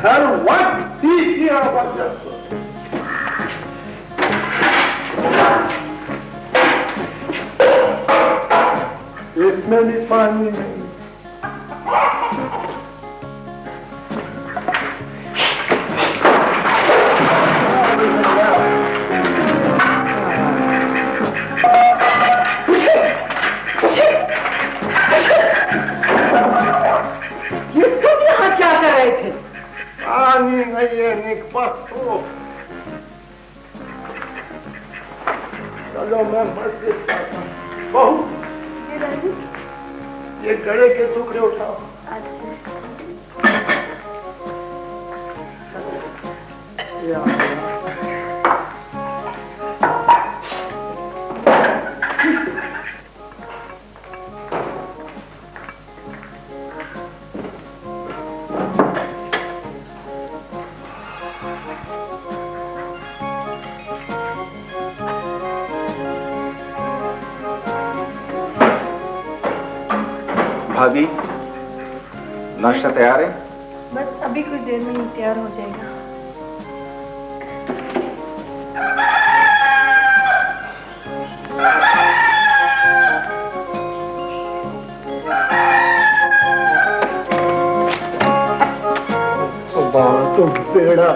हर वक्त इसमें भी पानी नहीं। पानी नहीं है निकपत हो। चलो मैं मस्जिद जाता हूँ। बहू ये गड़े के टुकड़े उठाओ। भाभी, नाश्ता तैयार है? बस अभी कुछ देर में ही तैयार हो जाएगा। तुम पेड़ा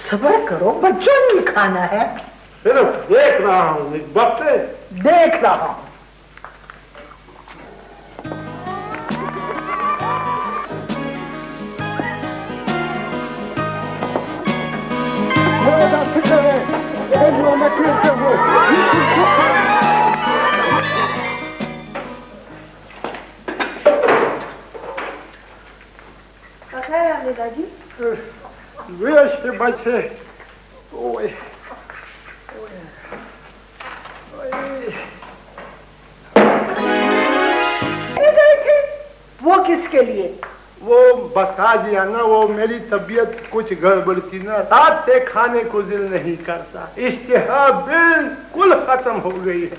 सब्र करो, बच्चों ने खाना है। सिर्फ देख रहा हूँ, एक वक्त देख रहा हूँ। दादाजी वे बचे वो किसके लिए? वो बता दिया ना, वो मेरी तबीयत कुछ गड़बड़ थी ना, रात से खाने को दिल नहीं करता, इश्तिहा बिल्कुल खत्म हो गई है।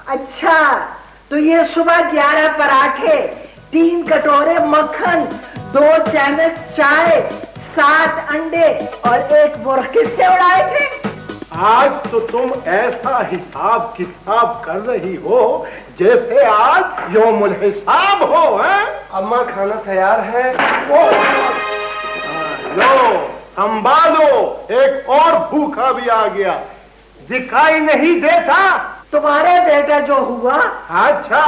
अच्छा, तो ये सुबह 11 पराठे, 3 कटोरे मक्खन, 2 चम्मच चाय, 7 अंडे और 1 बुर्क किससे उड़ाए थे? आज तो तुम ऐसा हिसाब किताब कर रही हो जैसे आज यौमुल हिसाब हो, हैं? अम्मा खाना तैयार है। लो संभालो, एक और भूखा भी आ गया, दिखाई नहीं देता तुम्हारे बेटा जो हुआ। अच्छा,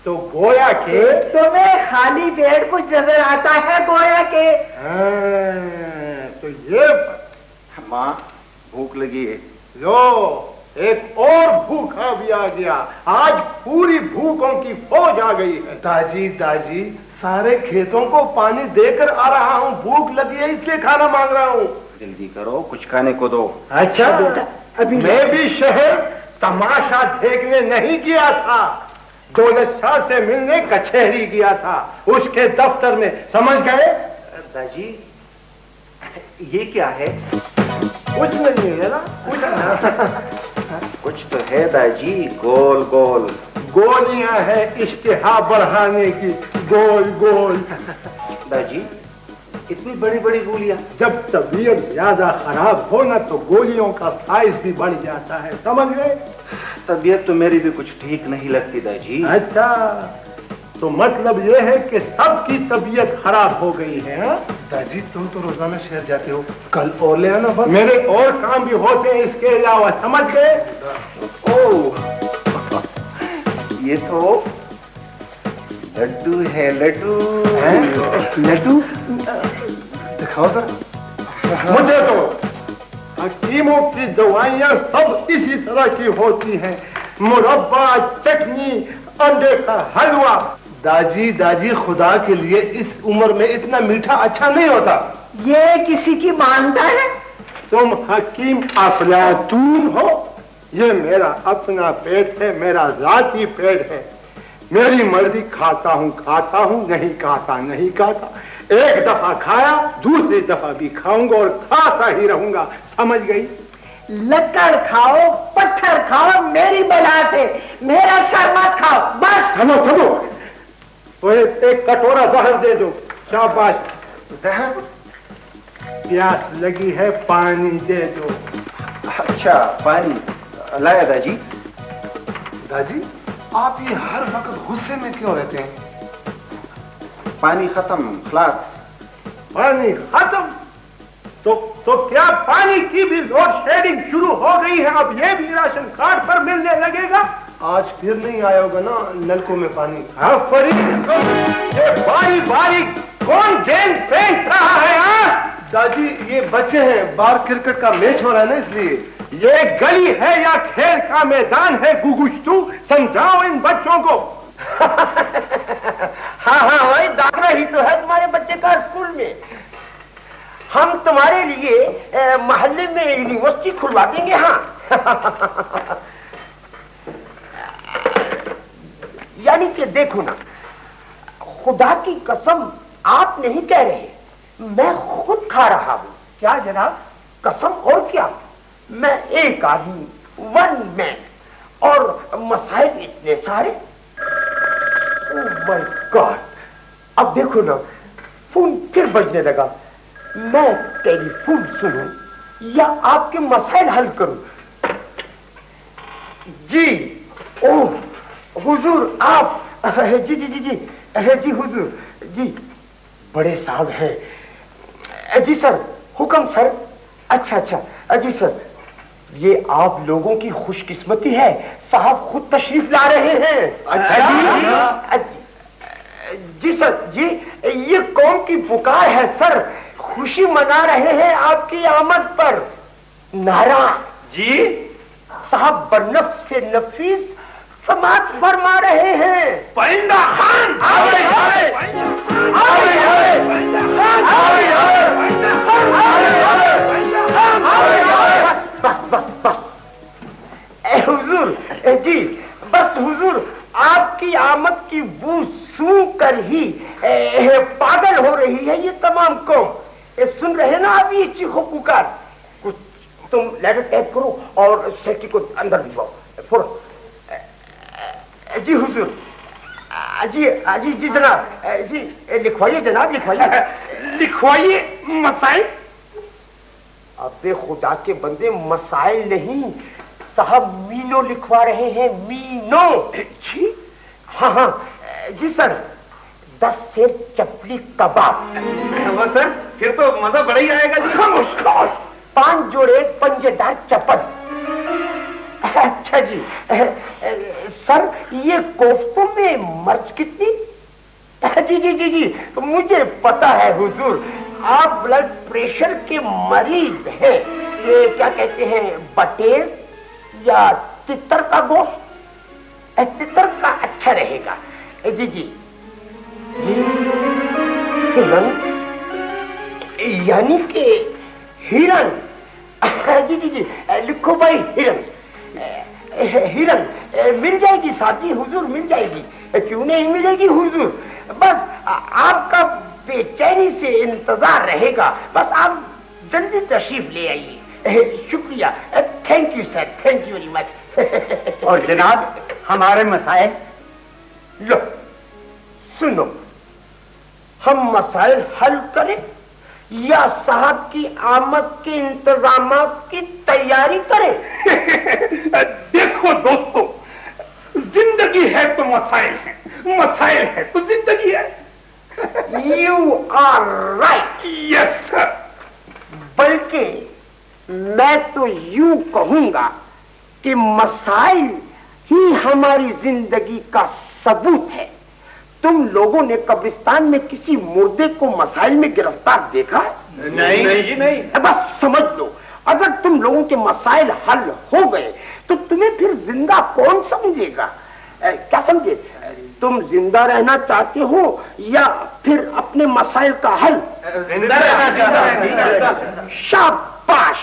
तो गोया के तुम्हें खाली पेट कुछ नजर आता है गोया के? तो ये माँ भूख लगी है। लो एक और भूखा भी आ गया, आज पूरी भूखों की फौज आ गई है। दाजी सारे खेतों को पानी देकर आ रहा हूँ, भूख लगी है इसलिए खाना मांग रहा हूँ। जल्दी करो, कुछ खाने को दो। अच्छा बेटा, अभी मैं भी शहर तमाशा देखने नहीं गया था, दौलत शाह से मिलने कचहरी गया था, उसके दफ्तर में, समझ गए? दादी ये क्या है? कुछ नहीं है ना, कुछ तो है दादी, गोल गोल गोलियां हैं इश्तिहा बढ़ाने की, गोल गोल। दादी इतनी बड़ी बड़ी गोलियां? जब तबीयत ज्यादा खराब हो ना तो गोलियों का साइज भी बढ़ जाता है, समझ गए? तबीयत तो मेरी भी कुछ ठीक नहीं लगती दादी। अच्छा, तो मतलब ये है कि सबकी तबीयत खराब हो गई है? दादी तुम तो रोजाना शहर जाते हो, कल और ले आना बस। मेरे और काम भी होते हैं इसके अलावा, समझ गए? ओह ये तो लड्डू है लड्डू। लड्डू दिखाओ सर। मुझे तो हकीमों की दवाइयाँ सब इसी तरह की होती हैं, मुरब्बा, चटनी, अंडे का हलवा। दाजी दाजी खुदा के लिए इस उम्र में इतना मीठा अच्छा नहीं होता। ये किसी की मानता है? तुम हकीम अफलातून हो, ये मेरा अपना पेट है, मेरा जाती पेट है। मेरी मर्जी खाता हूँ, नहीं खाता नहीं खाता। एक दफा खाया, दूसरी दफा भी खाऊंगा और खाता ही रहूंगा, समझ गई? लकड़ खाओ, पत्थर खाओ, मेरी बला से मेरा सर मत खाओ, बस। थमो थमो, वो एक कटोरा जहर दे दो। शाबाश। जहर? प्यास लगी है, पानी दे दो। अच्छा पानी लाया दाजी। दादी आप ये हर वक्त गुस्से में क्यों रहते हैं? पानी खत्म, खलास। पानी खत्म? तो क्या पानी की भी लोड शेडिंग शुरू हो गई है? अब ये भी राशन कार्ड पर मिलने लगेगा? आज फिर नहीं आया होगा ना नलकों में पानी। हाँ फरीद, ये बारी बारी कौन गेंद फेंक रहा है? हाँ दादी ये बच्चे हैं, बाहर क्रिकेट का मैच हो रहा है ना, इसलिए। ये गली है या खेल का मैदान है गुगुश्तू? समझाओ इन बच्चों को। हाँ भाई, दाखिला ही तो है तुम्हारे बच्चे का स्कूल में। हम तुम्हारे लिए मोहल्ले में यूनिवर्सिटी खुलवा देंगे। हाँ यानी कि देखो ना, खुदा की कसम आप नहीं कह रहे, मैं खुद खा रहा हूं। क्या जनाब? कसम और क्या, मैं एक आदमी, वन मैन, और मसाइल इतने सारे। ओह माय गॉड, अब देखो ना, फोन फिर बजने लगा। मैं टेलीफोन सुनूं या आपके मसाइल हल करूं? जी, ओह हुजूर आप, जी जी जी जी जी हुजूर जी, बड़े साहब हैं। जी सर, हुक्म सर। अच्छा अच्छा जी सर, ये आप लोगों की खुशकिस्मती है, साहब खुद तशरीफ ला रहे हैं। अच्छा जी सर, जी ये कौम की पुकार है सर, खुशी मना रहे हैं आपकी आमद पर। नारा जी साहब बरनफ से नफीस समात फरमा रहे हैं। परिंदा खान बस बस बस हुजूर जी, बस हुजूर, आपकी आमद की बू सूंघ कर ही पागल हो रही है ये तमाम कौम। सुन रहे ना आप ये चीखो पुकार? कुछ तुम लेटर टाइप करो और सेक्रेटरी को अंदर भिजवाओ। फोड़ो। जी हुजूर, जी जी जी जनाब, जी लिखवाइए जनाब, लिखवाइए लिखवाइए मसाइल। अबे खुदा के बंदे, मसाइल नहीं साहब, मीनो लिखवा रहे हैं, मीनो। जी हाँ हाँ जी सर, 10 सेर चपली कबाब। सर फिर तो मजा बड़ा ही आएगा जी। 5 जोड़े पंजेदार चप्पल। अच्छा जी सर, ये कोफ्तों में मर्च कितनी? जी जी जी जी, मुझे पता है हुजूर, आप ब्लड प्रेशर के मरीज हैं। ये क्या कहते हैं, बटेर या तितर का गोश्त? तितर का अच्छा रहेगा। जी जी, हिरन, यानी कि हिरन। जी जी जी, लिखो भाई हिरन। हिरन मिल जाएगी साथी हुजूर, मिल जाएगी, क्यों नहीं मिलेगी हुजूर। बस आपका बेचैनी से इंतजार रहेगा, बस आप जल्दी तशरीफ ले आइए। शुक्रिया, thank you sir, thank you very much. और जनाब हमारे मसाइल लो सुनो, हम मसाइल हल करें या साहब की आमद के इंतजाम की तैयारी करें? देखो दोस्तों, जिंदगी है तो मसाइल है, मसाइल है तो जिंदगी है। You are right. Yes sir. बल्कि मैं तो यूं कहूंगा कि मसाइल ही हमारी जिंदगी का सबूत है। तुम लोगों ने कब्रिस्तान में किसी मुर्दे को मसाइल में गिरफ्तार देखा है? नहीं। बस समझ लो, अगर तुम लोगों के मसाइल हल हो गए तो तुम्हें फिर जिंदा कौन समझेगा? क्या समझे? तुम जिंदा रहना चाहते हो या फिर अपने मसाइल का हल? जिंदा रहना चाहता हूं। शाबाश,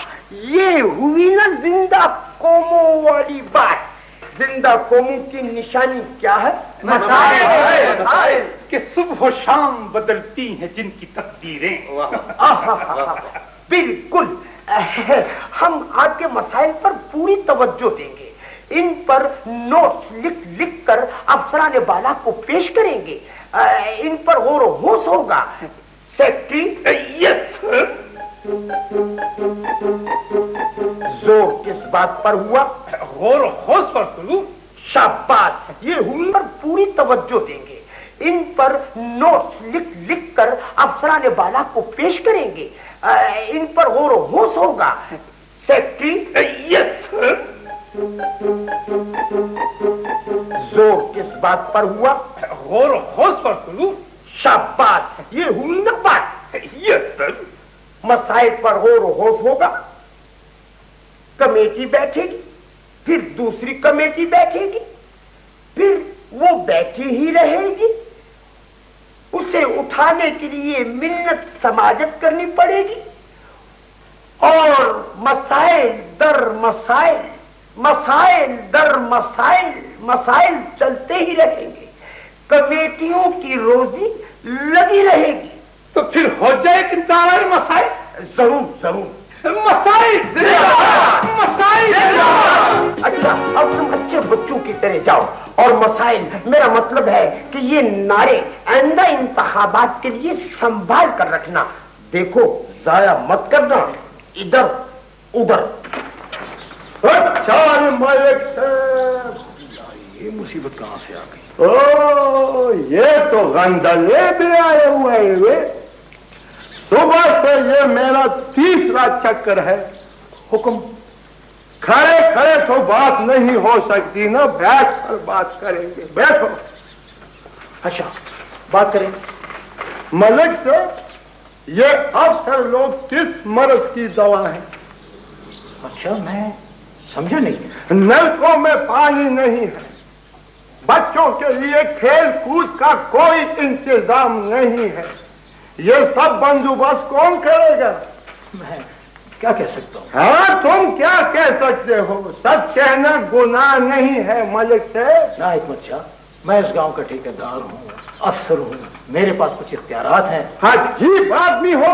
ये हुई ना जिंदा कौमों वाली बात। जिंदा कौमों की निशानी क्या है? मसाइल कि सुबह शाम बदलती हैं जिनकी तकदीरें। बिल्कुल, हम आपके मसाइल पर पूरी तवज्जो देंगे। इन पर नोट्स लिख लिख कर अफसरान बाला को पेश करेंगे। इन पर गौर होश होगा। सेक्रेटरी। Yes sir. जोर किस बात पर हुआ? गौर होश पर सुलूक। शाबाश, ये हुई पर पूरी तवज्जो देंगे। इन पर नोट्स लिख लिख कर अफसरान बाला को पेश करेंगे। इन पर गौर होश होगा। सेक्रेटरी। Yes sir. जोर किस बात पर हुआ? गौर होश पर सुलूक। शाबाश, ये हुई ना बात। Yes sir. मसाइल पर गौर होश होगा। कमेटी बैठेगी, फिर दूसरी कमेटी बैठेगी, फिर वो बैठी ही रहेगी। उसे उठाने के लिए मिन्नत समाजत करनी पड़ेगी और मसाइल दर मसाइल, मसाइल दर मसाइल, मसाइल चलते ही रहेंगे। कमेटियों की रोजी लगी रहेगी। तो फिर हो जाए कि दायर मसाइल। जरूर जरूर। मसाइल मसाइल। अच्छा, अब तुम अच्छे बच्चों की तरह जाओ और मसाइल, मेरा मतलब है कि ये नारे आइंदा इंतखाबात के लिए संभाल कर रखना। देखो, जाया मत करना इधर उधर। अच्छा मलिक साहब, ये मुसीबत कहाँ से आ गई? ओ ये तो गंदले भी आए हुए हैं वे। सुबह से ये मेरा तीसरा चक्कर है। हुक्म। खड़े खड़े तो बात नहीं हो सकती ना, बैठ कर बात करेंगे। बैठो। अच्छा, बात करें। मलिक साहब, ये अफसर लोग किस मर्ज की दवा है? अच्छा, मैं समझा नहीं। नलकों में पानी नहीं है, बच्चों के लिए खेल कूद का कोई इंतजाम नहीं है। ये सब बंदोबस्त कौन करेगा? मैं क्या कह सकता हूँ? हाँ, तुम क्या कह सकते हो? सब कहना गुनाह नहीं है मलिक साहब। ना हिकमत शाह, मैं इस गांव का ठेकेदार हूँ, अफसर हूँ, मेरे पास कुछ इख्तियारात हैं। अजीब आदमी हो,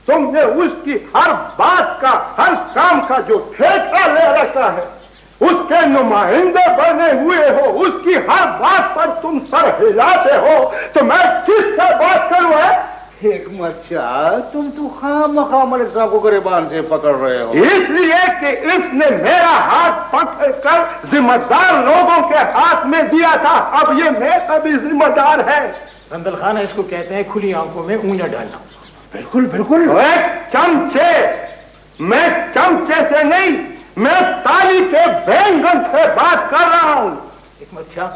तुमने उसकी हर बात का, हर काम का जो ठेका ले रखा है, उसके नुमाइंदे बने हुए हो, उसकी हर बात पर तुम सर हिलाते हो, तो मैं किससे बात करूं? हिकमत शाह, तुम तो खामखा मलिक साहब को गिरबान से पकड़ रहे हो। इसलिए कि इसने मेरा हाथ पकड़कर जिम्मेदार लोगों के हाथ में दिया था। अब ये मेरा भी जिम्मेदार है। रंदल खान, इसको कहते हैं खुली आंखों में ऊंजा डालना। बिल्कुल बिल्कुल। चमचे, मैं चमचे से नहीं, मैं ताली के बैंगन से बात कर रहा हूँ। हिकमत शाह,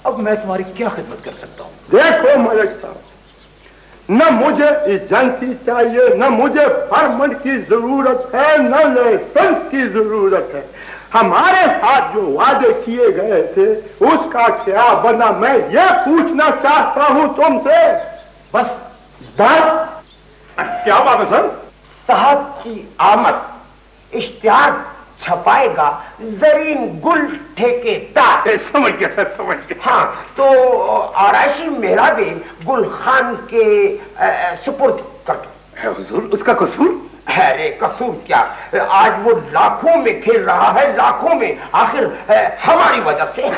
अब मैं तुम्हारी क्या खिदमत कर सकता हूँ? देखो मलिक साहब, न मुझे एजेंसी चाहिए, न मुझे फर्मन की जरूरत है, न लाइसेंस की जरूरत है। हमारे साथ जो वादे किए गए थे उसका क्या बना, मैं ये पूछना चाहता हूँ तुमसे। बस क्या बात है सर? साहब की आमद, इश्तिहार छपाएगा जरीन गुल ठेकेदार। समझ गया सर, समझ गया। हाँ, तो आराइशी मेरा भी गुल खान के सुपुर्द कर दो। हुजूर, उसका कसूर? अरे कसूर क्या, आज वो लाखों में खेल रहा है, लाखों में, आखिर हमारी वजह से।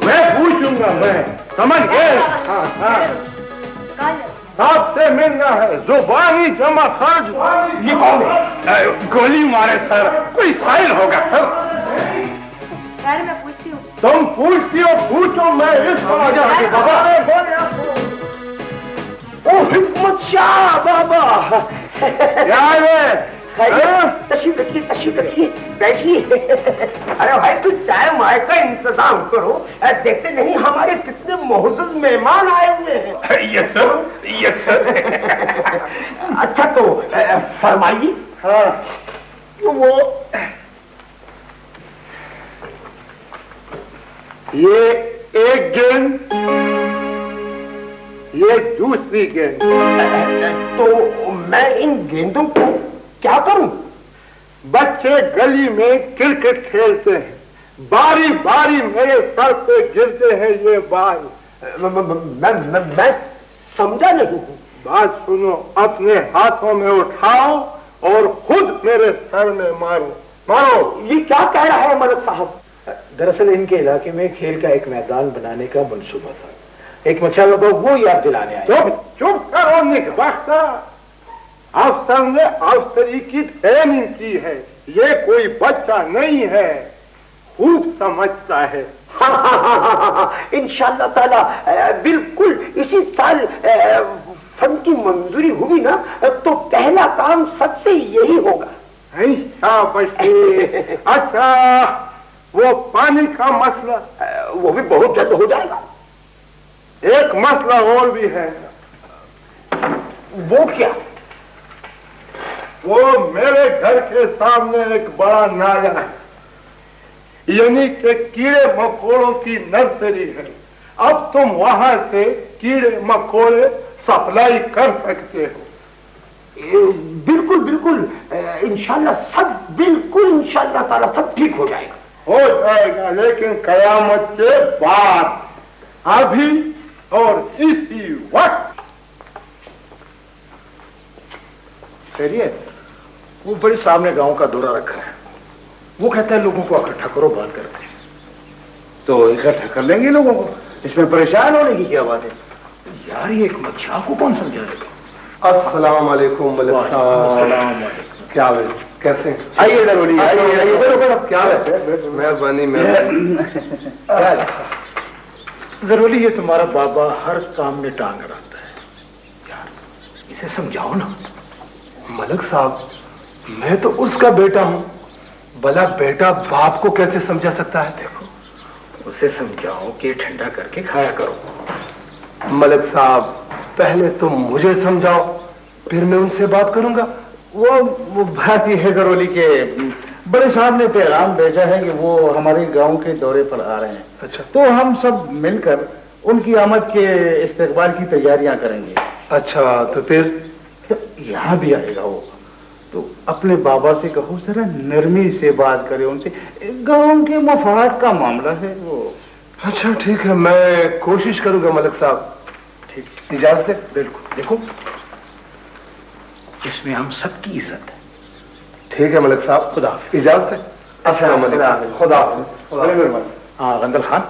मैं पूछूंगा, मैं समझ गए। हाँ हाँ, आपसे मिलना है, जुबानी जमा खर्च। ये कौन है? गोली मारे सर, कोई साइल होगा सर। खैर मैं पूछती हूँ। तुम पूछती हो, पूछो, मैं इसको बाबा। ओ हिकमत शाह बाबा। क्या है? तशरीफ रखिए बैठिए। अरे भाई तू चाय माय का इंतजाम करो, देखते नहीं हमारे कितने मोहज़्ज़ज़ मेहमान आए हुए हैं। Yes sir, yes sir. अच्छा तो फरमाइए। हाँ वो ये एक गेंद, ये दूसरी गेंद। तो मैं इन गेंदों को क्या करूं? बच्चे गली में क्रिकेट खेलते हैं, बारी बारी मेरे सर पे गिरते हैं ये बाल। मैं समझा नहीं। बात सुनो, अपने हाथों में उठाओ और खुद मेरे सर में मारो। मारो। ये क्या कह रहा है मलिक साहब? दरअसल इनके इलाके में खेल का एक मैदान बनाने का मंसूबा था। एक मच्छर लोगों वो याद दिलाने आए। चुप चुप करो निकबख्ता। अफसर ने अफसरी की ट्रेनिंग की है, ये कोई बच्चा नहीं है, खूब समझता है। इंशाअल्लाह ताला बिल्कुल इसी साल फंड की मंजूरी हुई ना तो पहला काम सबसे यही होगा। शाबाशी। अच्छा वो पानी का मसला? वो भी बहुत जल्द हो जाएगा। एक मसला और भी है। वो क्या? वो मेरे घर के सामने एक बड़ा नाला है, यानी कि कीड़े मकोड़ों की नर्सरी है। अब तुम वहां से कीड़े मकोड़े सप्लाई कर सकते हो। बिल्कुल बिल्कुल इंशाल्लाह सब, बिल्कुल इंशाल्लाह ताला सब ठीक हो जाएगा। हो जाएगा, लेकिन कयामत के बाद, अभी और इसी वक्त। खैरियत? वो बड़े साहब ने गांव का दौरा रखा है, वो कहता है लोगों को इकट्ठा करो, बात करते हैं। तो इकट्ठा कर लेंगे लोगों को, इसमें परेशान होने की क्या बात है यार? ये एक मच्छा को कौन समझाएगा? अस्सलाम वालेकुम मलिक साहब। क्या है, कैसे? आइए जरूरी, आइए। क्या है? मेहरबानी मेहरबानी। जरूरी है, तुम्हारा बाबा हर काम में टांग रहता है यार, इसे समझाओ ना। मलिक साहब मैं तो उसका बेटा हूँ, भला बेटा बाप को कैसे समझा सकता है? देखो उसे समझाओ कि ठंडा करके खाया करो। मलिक साहब पहले तुम मुझे समझाओ, फिर मैं उनसे बात करूंगा। वो बात ये है जरूरी के बड़े साहब ने पैगाम भेजा है कि वो हमारे गांव के दौरे पर आ रहे हैं। अच्छा। तो हम सब मिलकर उनकी आमद के इस्तकबाल की तैयारियां करेंगे। अच्छा, तो फिर यहाँ भी आएगा वो, तो अपने बाबा से कहो जरा नरमी से बात करे उनसे, गांव के मफाद का मामला है वो। अच्छा ठीक है, मैं कोशिश करूंगा मलिक साहब। ठीक, इजाजत है? बिल्कुल। देखो इसमें हम सबकी इज्जत है। ठीक है मलिक साहब, खुदा हाफिज। इजाजत है? अस्सलाम वालेकुम। खुदा हाफिज। हाँ गंदल खान,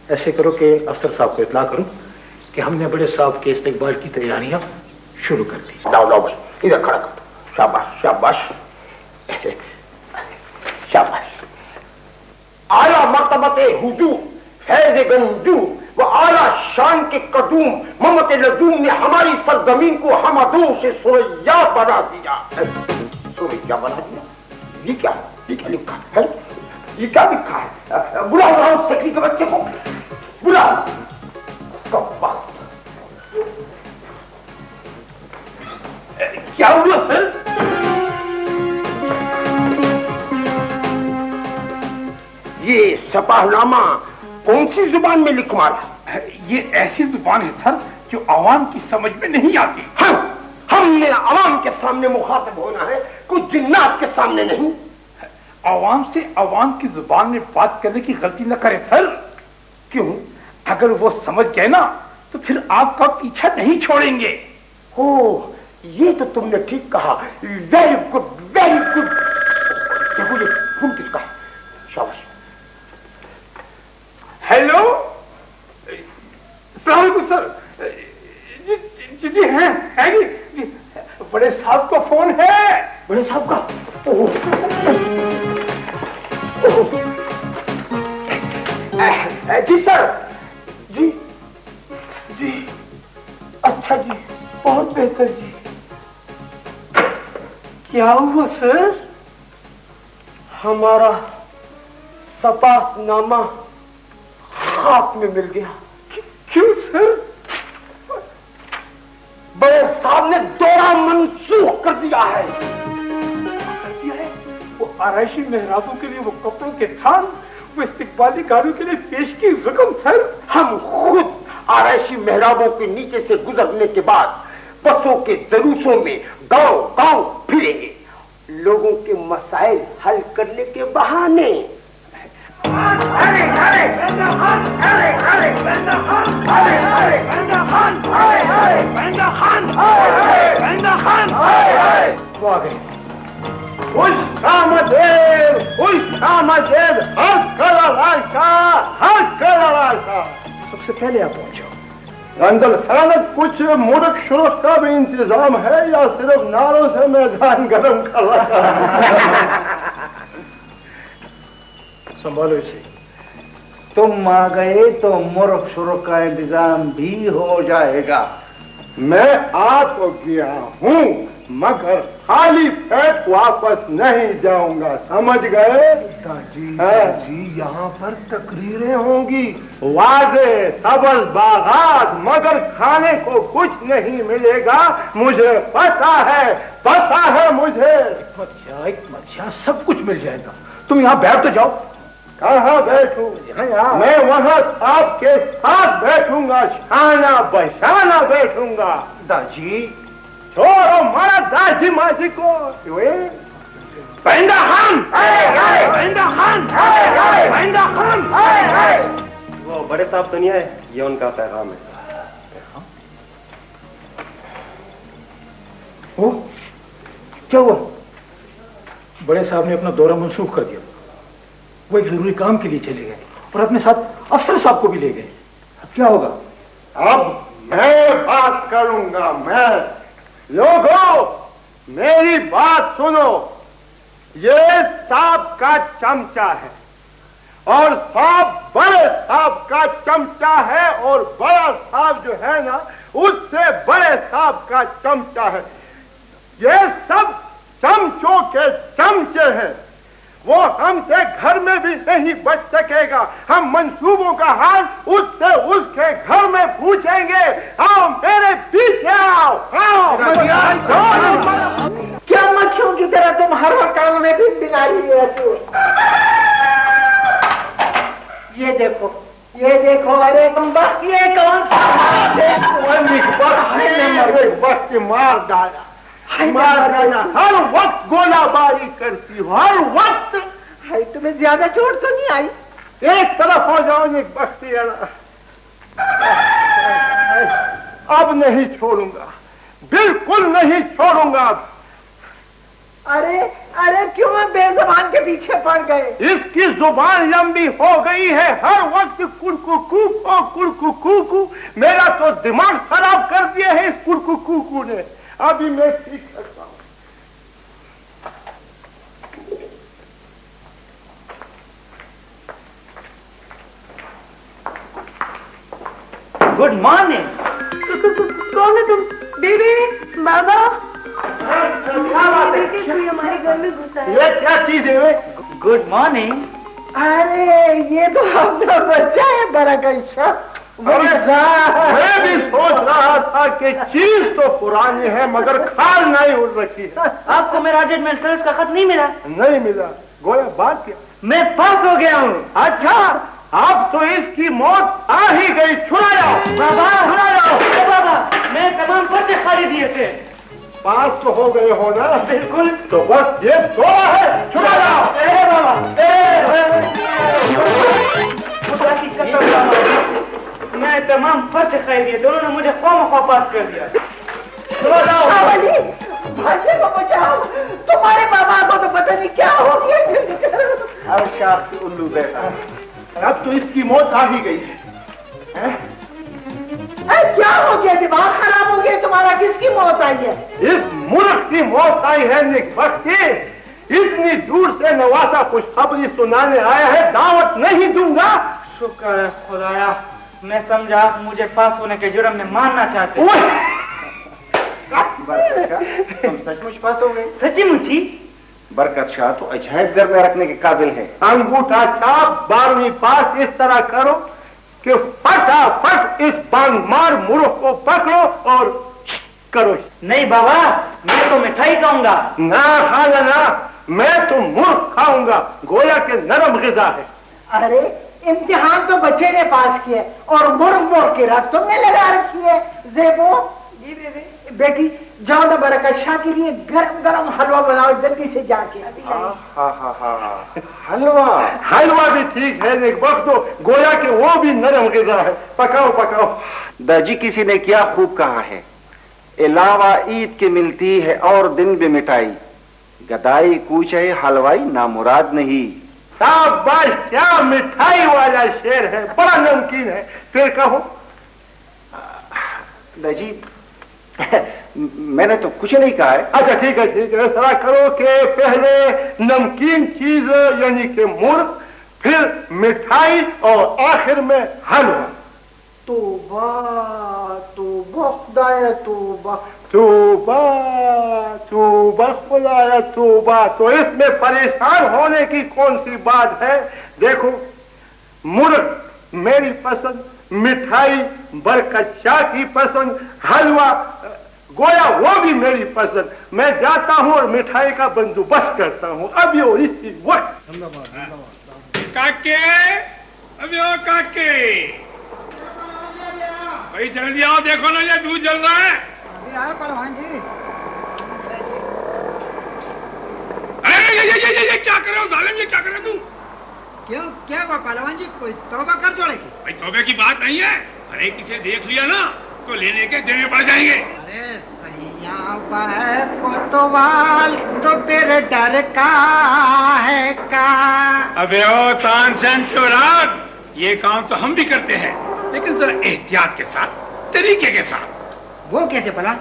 ऐसे करो कि अफसर साहब को इत्ला करो कि हमने बड़े साहब के इस्तकबाल की तैयारियां शुरू कर दी। लाओ लाओ भाई, इधर खड़ा कर। शाबाश शाबाश शाबाश। आला मर्तबते हुजूर फैज़ गंजू वो आला शान के कदूम मोहम्मद लजूम ने हमारी सरजमीन को हमदों से सुरैया बना दिया। सुरैया बना दिया? ये क्या लिखा है? ये क्या लिखा है? बुलाओ सेक्रेटरी के बच्चे को, बुलाओ। क्या हुआ सर? ये सपाहनामा कौन सी जुबान में लिख मारा? ये ऐसी जुबान है सर जो आवाम की समझ में नहीं आती। हमने आवाम के सामने मुखातिब होना है, कुछ जिन्नात के सामने नहीं। आवाम से आवाम की जुबान में बात करने की गलती न करे सर। क्यों? अगर वो समझ गए ना तो फिर आपका पीछा नहीं छोड़ेंगे। ओह, ये तो तुमने ठीक कहा। Very good very good. देखो ये फोन किसका है? शाबाश। हेलो, अस्सलाम वालेकुम सर। जी है जी। बड़े साहब का फोन है। बड़े साहब का? जी सर। जी अच्छा जी, बहुत बेहतर जी। क्या हुआ सर? हमारा सपासनामा हाथ में मिल गया। क्यों सर? बड़े साहब ने दौरा मंसूख कर दिया है। वो आरaishi मेहराबों के लिए वो कपड़ों के थान, वो इस्तिकबाली गाड़ियों के लिए पेश की रकम सर। हम खुद आरaishi मेहराबों के नीचे से गुजरने के बाद बसों के जलूसों में गांव गांव फिरेंगे, लोगों के मसाइल हल करने के बहाने। सबसे पहले आप पहुंचो। रंगल खरानत कुछ मुर्ख शुरुख का भी इंतजाम है या सिर्फ नारों से मैदान गर्म कर रहा है? संभालो इसे। तुम आ गए तो मुर्ख शुरुख का इंतजाम भी हो जाएगा। मैं आ तो गया हूँ मगर खाली पेट वापस नहीं जाऊंगा, समझ गए? जी यहाँ पर तकरीरें होंगी, वादे सबज बागात, मगर खाने को कुछ नहीं मिलेगा, मुझे पता है मुझे। मच्छा सब कुछ मिल जाएगा, तुम यहाँ बैठ तो जाओ। कहाँ बैठूं? मैं वहाँ आपके साथ बैठूंगा, शाना बशाना बैठूंगा। दाजी छोड़ो मारा दाजी माजी को। बंदा खान, वो बड़े साहब सुनिए, ये उनका पैगाम है। वो क्या हुआ? बड़े साहब ने अपना दौरा मंसूख कर दिया। वो एक जरूरी काम के लिए चले गए और अपने साथ अफसर साहब को भी ले गए। अब क्या होगा? अब मैं बात करूंगा। मैं लोगों मेरी बात सुनो, ये सांप का चमचा है और सांप बड़े सांप का चमचा है और बड़ा सांप जो है ना उससे बड़े सांप का चमचा है। ये सब चमचों के चमचे हैं, वो हमसे घर में भी नहीं बच सकेगा। हम मंसूबों का हाल उससे उसके घर में पूछेंगे। आओ मेरे पीछे आओ। क्या मक्खियों की तरह तुम हर वक्त कानों में भी बिगाड़ी रहती हो? ये देखो, अरे बस ये कौन सा मार डाला, हर वक्त गोलाबारी करती हो, हर वक्त। हाय, तुम्हें ज्यादा चोट तो नहीं आई? एक तरफ हो जाओ एक बस्ती। अब नहीं छोड़ूंगा, बिल्कुल नहीं छोड़ूंगा। अरे क्यों बेजुबान के पीछे पड़ गए? इसकी जुबान लंबी हो गई है, हर वक्त कुड़कू। मेरा तो दिमाग खराब कर दिया है इस कुड़कू ने। अभी मैं ठीक करता हूँ। Good morning. कौन है तुम? बेबी, बाबा, कोई हमारे घर में घुसा है। ये क्या चीज है? Good morning. अरे ये तो अपना बच्चा है बड़ा कैसा। मैं भी सोच रहा था कि चीज तो पुरानी है मगर खाल नहीं उड़ रखी है। आपको मेरा अर्जेंट सर्विस का खत नहीं मिला? नहीं मिला। गोया बात क्या? मैं पास हो गया हूँ। अच्छा, अब तो इसकी मौत आ ही गई। छुड़ा जाओ बाबा, बाबा, मैं तमाम पर्चे खाली दिए थे। पास तो हो गए हो ना? बिल्कुल। तो बस ये थोड़ा है, छुड़ा जाओ। मैं तमाम पर्चे खाली दिए, दोनों ने मुझे खौफ पास कर दिया। छुड़ा जाओ। भाई को बचाओ, तुम्हारे बाबा को तो पता नहीं क्या हो गया। अब शाह उल्लू बैठा। अब तो इसकी मौत आ ही गई है। क्या हो गया? दिमाग खराब हो गया तुम्हारा? किसकी मौत आई है? इस मूर्ख की मौत आई है निकबख्ती। इतनी दूर से नवासा खुशखबरी सुनाने आया है, दावत नहीं दूंगा। शुक्र है खुदाया, मैं समझा आप मुझे पास होने के जुर्म में मारना चाहते। बरकत शाह, तुम सचमुच पास हो गए? सची मुची। बरकत शाह तो अजायब घर में रखने के काबिल है। अंगूठा छाप 12वीं पास इस तरह करो कि फटाफट इस बांग मार मूर्ख को पकड़ो और करो। नहीं बाबा, मैं तो मिठाई खाऊंगा। ना खाना ना, मैं तो मूर्ख खाऊंगा, गोया के नरम ग़िज़ा है। अरे इम्तिहान तो बच्चे ने पास किए और मुर्ग की रख तुमने लगा रखी है। ज़ेबो जी बेटी जाओ ना बरकत शाह के लिए गरम गरम हलवा बनाओ जल्दी से जाके। हलवा भी ठीक है, एक वक्त दो, गोया के वो भी नरम ग़िज़ा है। पकाओ पकाओ। दाजी किसी ने क्या खूब कहा है, इलावा ईद के मिलती है और दिन भी मिठाई, गदाई कूचे हलवाई नामुराद नहीं। शाबाश, क्या मिठाई वाला शेर है, बड़ा नमकीन है। फिर कहो। दाजी मैंने तो कुछ नहीं कहा है। अच्छा ठीक है ठीक है, ऐसा करो कि पहले नमकीन चीज यानी कि मूर्ख, फिर मिठाई और आखिर में हलवा। तौबा तौबा खुदाया तौबा तौबा तौबा खुदाया तौबा। तो इसमें परेशान होने की कौन सी बात है? देखो, मूर्ख मेरी पसंद, मिठाई बरकत शाह की पसंद, हलवा गोया वो भी मेरी पसंद। मैं जाता हूँ और मिठाई का बंदोबस्त करता हूँ अभी और इसी वक्त। काके, अभी ओ काके, भाई जल्दी आओ, देखो ना ये दूध जल रहा है। अभी आए पहलवान जी। अरे ये क्या कर रहे हो जालिम, ये क्या कर रहे हो तुम? क्यों क्या हुआ पहलवान जी, कोई तौबा कर छोड़ेगी? भाई तौबे की बात नहीं है, अरे किसे देख लिया ना तो लेने के देने पड़ जाएंगे। अरे सैया कोतवाल तो फिर डर का है का। अबे ओ तानसेन चौराग, ये काम तो हम भी करते हैं, लेकिन जरा एहतियात के साथ, तरीके के साथ। वो कैसे भला?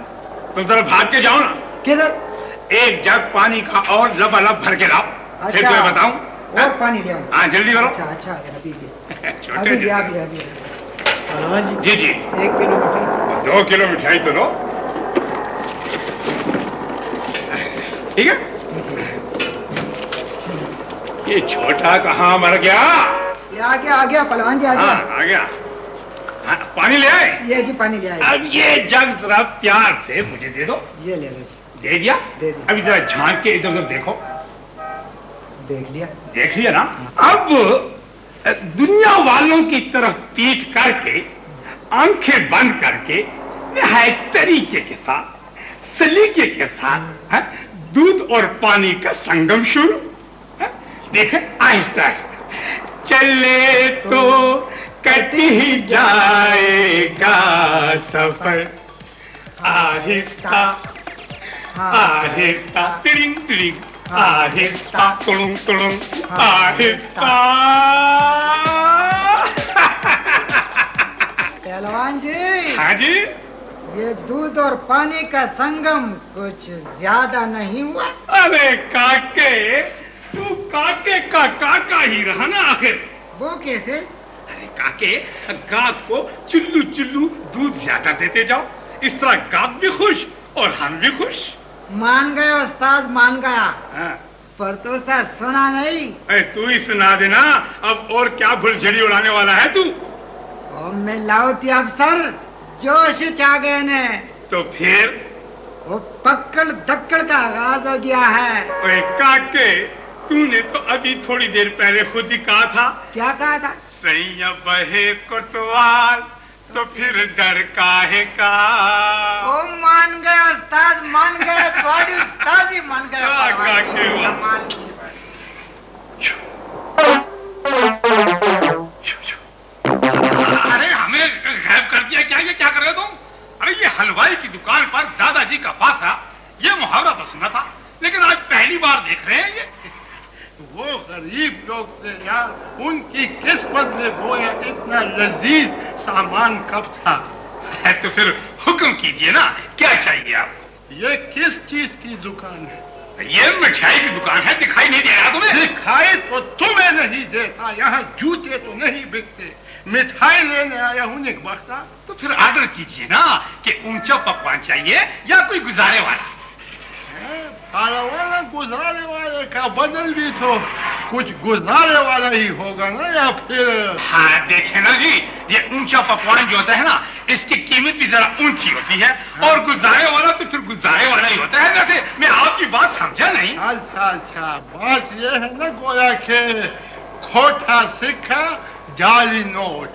तुम जरा भाग के जाओ ना। किधर? एक जग पानी का और लबालब भर के लाओ। अच्छा, फिर तुम्हें बताऊं। और पानी ले आओ। हाँ जल्दी करो। अच्छा अच्छा अभी छोटे अभी जी जी 1 किलो मिठाई। 2 किलो मिठाई तो लो, ठीक है। ये छोटा कहाँ मर गया? ये आ गया पहलवान जी, आ गया। हाँ आ गया। हाँ, पानी ले आए? ये जी पानी ले आए। अब ये जग जरा प्यार से मुझे दे दो। ये ले लो जी। दे दिया? दे दिया। अभी जरा झांक के इधर उधर देखो। देख लिया। देख लिया ना? अब दुनिया वालों की तरफ पीठ करके, आंखें बंद करके, निहायत तरीके के साथ, सलीके के साथ दूध और पानी का संगम शुरू। देखें आहिस्ता आहिस्ता, चले तो कट ही जाएगा सफर, आहिस्ता आहिस्ता, तिरिंग तिरिंग, आहिस्ता तुड़ुंग तुड़ुंग, आहिस्ता। पहलवान जी। हाँ जी। ये दूध और पानी का संगम कुछ ज्यादा नहीं हुआ? अरे काके, तू काके का काका ही रहा ना आखिर। वो कैसे? अरे काके, गाद को चुल्लू चुल्लू दूध ज्यादा देते जाओ, इस तरह गाद भी खुश और हम भी खुश। मान गया उस्ताद, मान गया। हाँ। पर तो सर सुना नहीं। अरे तू ही सुना देना, अब और क्या फुलझड़ी उड़ाने वाला है तू? और मैं लाउटी अफसर जोश आ गए ने। तो फिर वो पकड़ दक्कड़ का आगाज हो गया है। ओए काके, तूने तो अभी थोड़ी देर पहले खुद ही कहा था। क्या कहा था? सैया बहे कोतवाल तो फिर डर काहे का। ओ मान गए उस्ताद, मान गए। थोड़ी उस्ताद ही मान गए। अरे हमें गायब कर दिया क्या? ये क्या कर रहे हो तुम? अरे ये हलवाई की दुकान पर दादाजी का पाथा, ये मुहावरा तो सुना था, लेकिन आज पहली बार देख रहे हैं। ये वो गरीब लोग थे यार, उनकी किस्मत में गोया इतना लजीज सामान कब था। तो फिर हुक्म कीजिए ना, क्या चाहिए आपको? ये किस चीज की दुकान है? ये मिठाई की दुकान है, दिखाई नहीं दे रहा तुम्हें? दिखाई तो तुम्हें नहीं देता, यहाँ जूते तो नहीं बिकते, मिठाई लेने आया हूँ एक वक्ता। तो फिर ऑर्डर कीजिए ना कि ऊंचा पकवान चाहिए या कोई गुजारे वाला? वाला गुजारे वाले का बदल भी तो कुछ गुजारे वाला ही होगा ना, या फिर? हाँ देखे ना जी, ये ऊंचा पकवान जो होता है ना, इसकी कीमत भी जरा ऊंची होती है, और गुजारे वाला तो फिर गुजारे वाला ही होता है। वैसे मैं आपकी बात समझा नहीं। अच्छा, बात ये है ना गोया के खोटा सिक्का जाली नोट।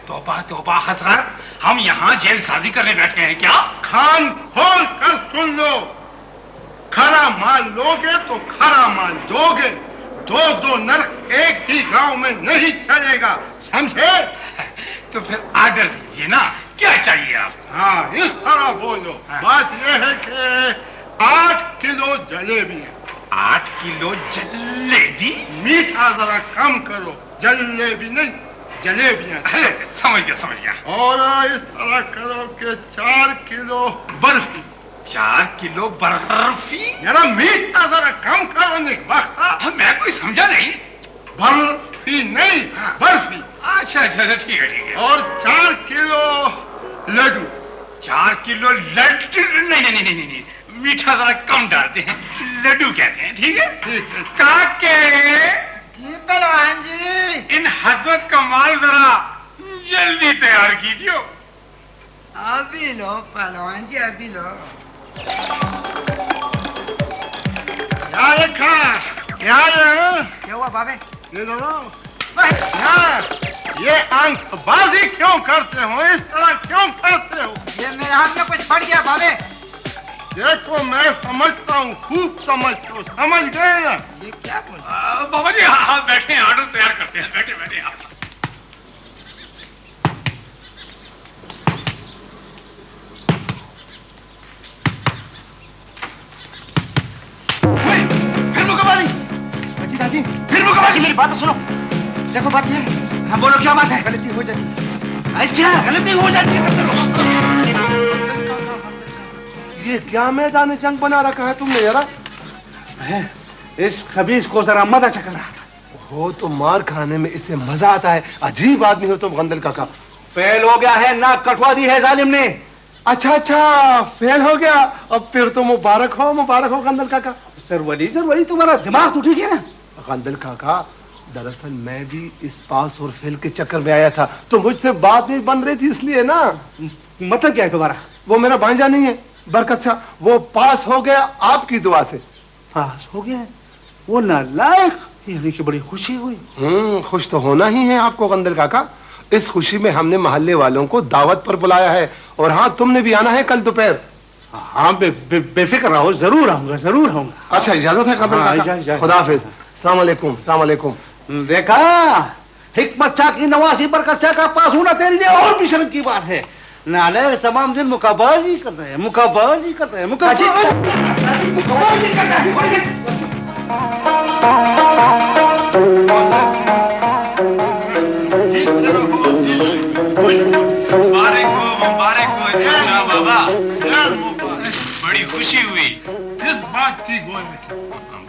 तौबा तौबा हजरत, हम यहाँ जेल साजी करने बैठे हैं क्या? कान खोल कर सुन लो, खरा माल लोगे तो खरा माल दोगे। दो नर्क एक ही गांव में नहीं चलेगा, समझे? तो फिर आर्डर दीजिए ना, क्या चाहिए आपको? हाँ, इस तरह बोलो। बात यह है कि 8 किलो जलेबी। 8 किलो जलेबी? मीठा जरा कम करो, जलेबी नहीं, जलेबियां। समझ गया। और इस तरह करो कि 4 किलो बर्फी। 4 किलो बर्फी? जरा मीठा जरा कम करो निकबख्ता। मैं कोई समझा नहीं। बर्फी नहीं, बर्फी। अच्छा ठीक है। और 4 किलो लड्डू। 4 किलो लड्डू? नहीं, मीठा जरा कम डालते हैं, लड्डू कहते हैं। ठीक है काके। जी पहलवान जी। इन हजरत का माल जरा जल्दी तैयार कीजिए। अभी लो पहलवान जी, अभी लो। क्या हुआ बाबे? ये ये अंकबाजी क्यों करते हो, इस तरह क्यों करते हो? ये मेरे हाथ में कुछ पड़ गया बाबे। देखो मैं समझता हूँ, खूब समझते हो, समझ गए ना? ये क्या बोल? बाबा जी हाँ बैठे हैं, ऑर्डर तैयार करते हैं। बैठे आप। फिर मुकबाजी। मेरी बात तो सुनो। देखो बात ये, हम बोलो क्या बात है? गलती हो जाती है। अच्छा गलती हो जाती है। ये क्या मैदान जंग बना रखा है तुमने जरा? इस खबीज को जरा मजा चकर रहा था। हो तो मार खाने में इससे मजा आता है। अजीब आदमी हो तुम गंदल काका। फेल हो गया है, नाक कटवा दी है जालिम ने। अच्छा फेल हो गया। अब फिर तो मुबारक हो गंदल काका। सरवली तुम्हारा दिमाग तो ठीक है ना? गंदल काका, दरअसल मैं भी इस पास और फेल के चक्कर में आया था, तो मुझसे बात नहीं बन रही थी, इसलिए ना। मतलब क्या है तुम्हारा? वो मेरा भांजा नहीं है, बरकत शाह, वो पास हो गया आपकी दुआ से। पास हो गया? वो नालायक। यानी कि बड़ी खुशी हुई। खुश तो होना ही है आपको गंदल काका। इस खुशी में हमने मोहल्ले वालों को दावत पर बुलाया है, और हाँ तुमने भी आना है कल दोपहर। हाँ बेफिक्र रहो, जरूर आऊंगा। अच्छा इजाजत है गंदल काका। खुदा हाफिज। अस्सलाम वालेकुम। देखा, हिकमत शाह की नवासी बरकत शाह का पास होना तेरे लिए और भी शर्म की बात है। नाले तमाम दिन मुकाबाजी करते हैं। मुबारक हो शाह बाबा, बड़ी खुशी हुई। किस बात की गोया?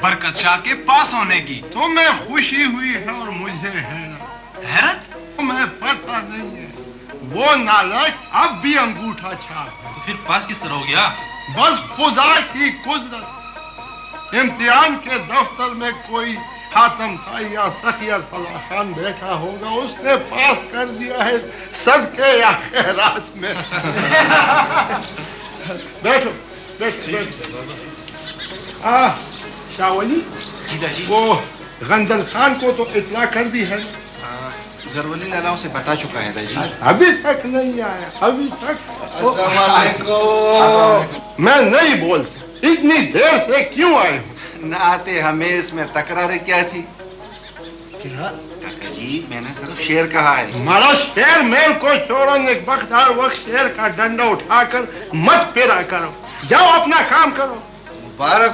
बरकत शाह के पास होने की। तुम्हें खुशी हुई है और मुझे हैरत? तुम्हें पता नहीं है, वो नालायक अब भी अंगूठा छाप है। तो फिर पास किस तरह हो गया? बस खुदा की कुदरत। इम्तिहान के दफ्तर में कोई हातम था या सखिया सलाह खान बैठा होगा, उसने पास कर दिया है सदके या खैरात में। बैठो। शावली, वो गंदल खान को तो इत्ला कर दी है? जरवली लाला उसे बता चुका है दादी। अभी तक नहीं आया, अभी तक। मैं नहीं बोलता, इतनी देर से क्यों आए हो? न आते हमें इसमें तकरार क्या थी? क्या? काका जी मैंने सिर्फ शेर कहा है। मारा शेर मेल को छोड़ो, नेकबख्तार वक्त शेर का डंडा उठाकर मत फिरा करो, जाओ अपना काम करो। मुबारक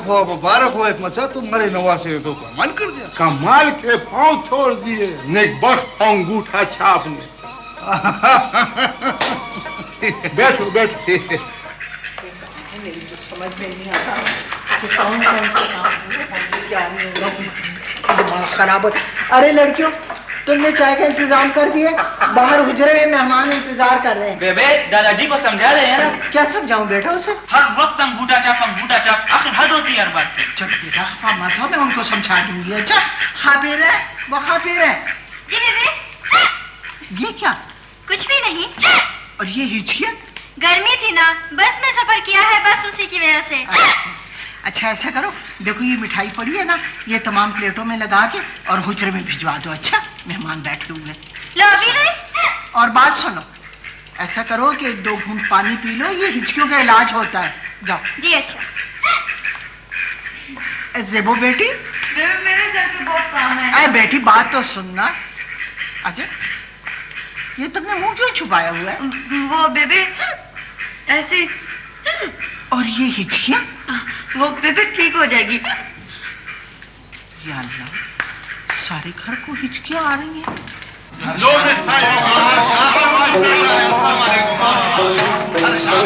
हो हिकमत शाह, तुम्हारे नवासे तो कमाल कर दिया। कमाल के पांव तोड़ दिए नेकबख्त अंगूठा छाप ने। बैठो। मेरी तो समझ में नहीं आता कि कौन से काम क्या नहीं, दिमाग खराब हो। अरे लड़कियों, तुमने चाय का इंतजाम कर दिया? बाहर हुजरे में मेहमान इंतजार कर रहे हैं। बेबे दादाजी को समझा रहे हैं ना। क्या समझाऊं बेटा उसे? हर वक्त अंगूठा चाप आखिर हद होती है हर बात की। चल बेटा खफा मत हो, मैं उनको समझा दूंगी। अच्छा खा पी रहे, वो खा पी रहे। जी बेबे। ये क्या? कुछ भी नहीं। और ये हिचकियाँ? गर्मी थी ना, बस में सफर किया है, बस उसी की वजह से। अच्छा ऐसा करो, देखो ये मिठाई पड़ी है ना, ये तमाम प्लेटों में लगा के और हुजरे में भिजवा दो। अच्छा मेहमान बैठे हुए। लो अभी ले। और बात सुनो, ऐसा करो कि 2 घूंट पानी पी लो, ये हिचकियों का इलाज होता है। जाओ। जी अच्छा। जेबो बेटी, मेरे घर पे बहुत काम है। अरे बेटी बात तो सुनना। अच्छा ये तुमने मुंह क्यों छुपाया हुआ है? वो बेबे ऐसे। और ये हिचकियाँ? वो बेबे ठीक हो जाएगी। या अल्लाह, सारे घर को हिचकियाँ आ रही हैं। हर साल